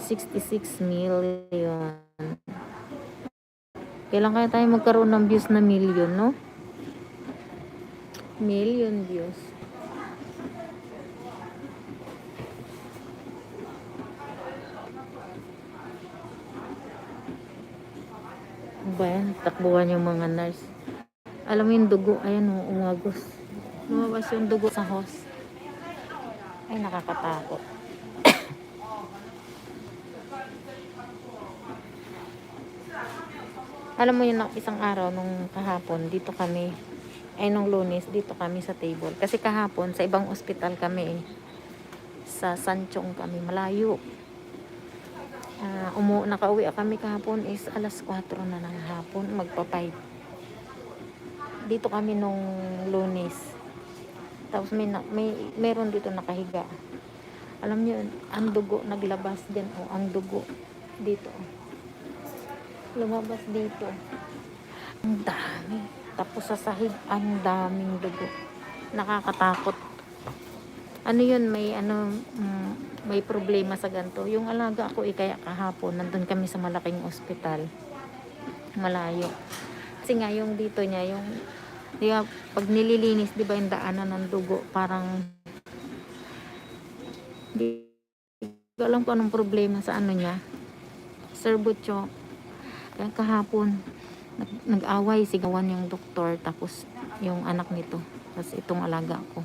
66 million. Kailan kaya tayo magkaroon ng views na million, no? Million views. Ba yan? Takbuhan yung mga nurse. Alam mo yung dugo, ayan o, umagos. Lumabas yung dugo sa hose. Ay, nakakatakot. Alam mo yun, isang araw nung kahapon, dito kami, ay nung Lunes, dito kami sa table. Kasi kahapon, sa ibang ospital kami, sa Sanchong kami, malayo. Nakauwi kami kahapon is alas 4 na ng hapon, magpa-5. Dito kami nung Lunes. Tapos meron dito nakahiga. Alam niyo, ang dugo naglabas din, ang dugo dito. Lumabas dito. Ang dami. Tapos sa sahig, ang daming dugo. Nakakatakot. Ano yun, may problema sa ganito. Yung alaga ko, kaya kahapon, nandun kami sa malaking ospital. Malayo. Kasi nga, yung dito niya, pag nililinis, di ba yung daanan ng dugo, parang, di ko alam kung anong problema sa niya. Sir Butchok. Kaya kahapon, nag-away, sigawan yung doktor, tapos yung anak nito, tapos itong alaga ko.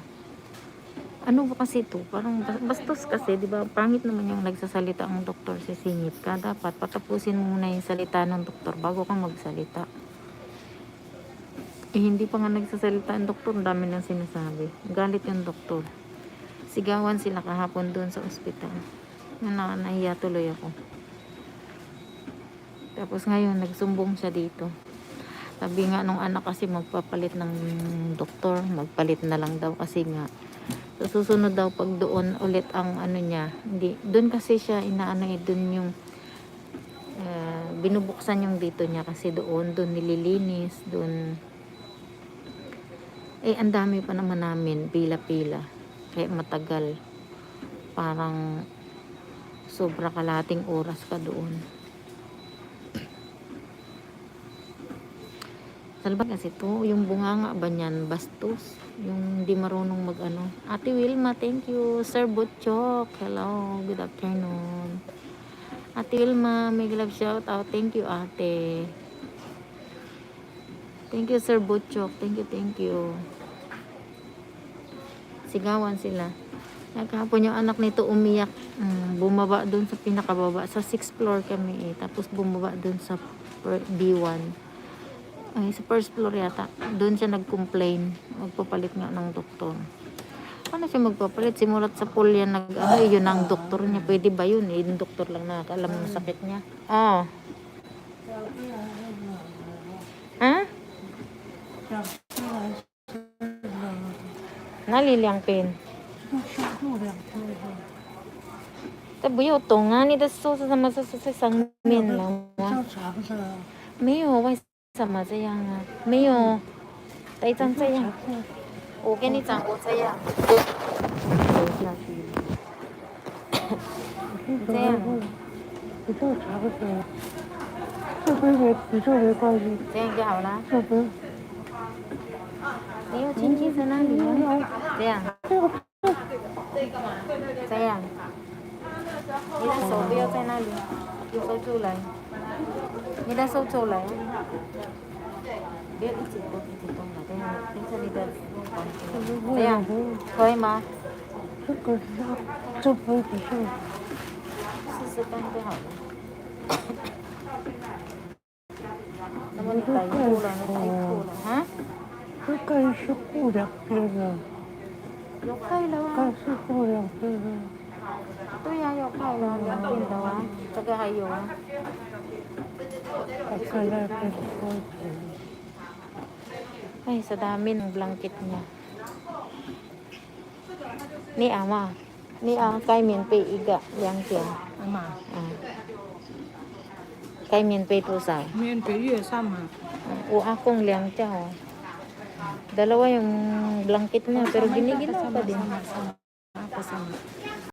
Ano ba kasi ito? Parang bastos kasi, di ba? Pangit naman yung nagsasalita ang doktor, sisingit ka. Dapat patapusin muna yung salita ng doktor bago ka magsalita. Hindi pa nga nagsasalita ang doktor, dami nang sinasabi. Galit yung doktor. Sigawan sila kahapon doon sa ospital. Nahiya tuloy ako. Tapos ngayon, nagsumbong siya dito. Sabi nga nung anak kasi magpapalit ng doktor, magpalit na lang daw kasi nga so, susunod daw pag doon ulit ang niya. Hindi, doon kasi siya doon yung binubuksan yung dito niya kasi doon nililinis, doon ang dami pa naman namin, pila-pila. Kaya matagal. Parang sobra kalating oras ka doon. Salba kasi to, yung bunganga ba niyan, bastos. Yung di marunong Ate Wilma, thank you. Sir Butchok, hello, good afternoon. Ate Wilma, may love shout out. Thank you, ate. Thank you, Sir Butchok. Thank you. Sigawan sila. Kahapon yung anak nito umiyak. Bumaba dun sa pinakababa. Sa 6th floor kami Tapos bumaba dun sa B1. Sa first floor yata. Doon siya nag-complain. Magpapalit nga ng doktor. Ano siya magpapalit? Simulat sa pool yan yun ang doktor niya. Pwede ba yun? Yung doktor lang nakakaalam ng sakit niya. Oh. Ha? Naliliangpin. Tapi有懂啊，你的手是什么？是在上面了吗？没有，为什么这样啊？没有，一张这样。我跟你讲，我这样。这样。这样就好了。没有亲戚在那里啊？这样。这样。你的手不要在那里，收出来。你的手出来。不要一直动了，等下你的这样可以吗？这不是试试看就好了。那么你打一步了，啊？这该是过2天了。有开了啊？该是过2天了。对呀，要开了2天了啊，这个还有啊。Ay, sa dami ng blanket niya. Ni kay miền Tây iga yang tiền. Kay miền Tây po sao? Miền Tây月sama. Akong liang tiyaw. Dalawa yung blanket niya pero giniginaw pa din. Kasama.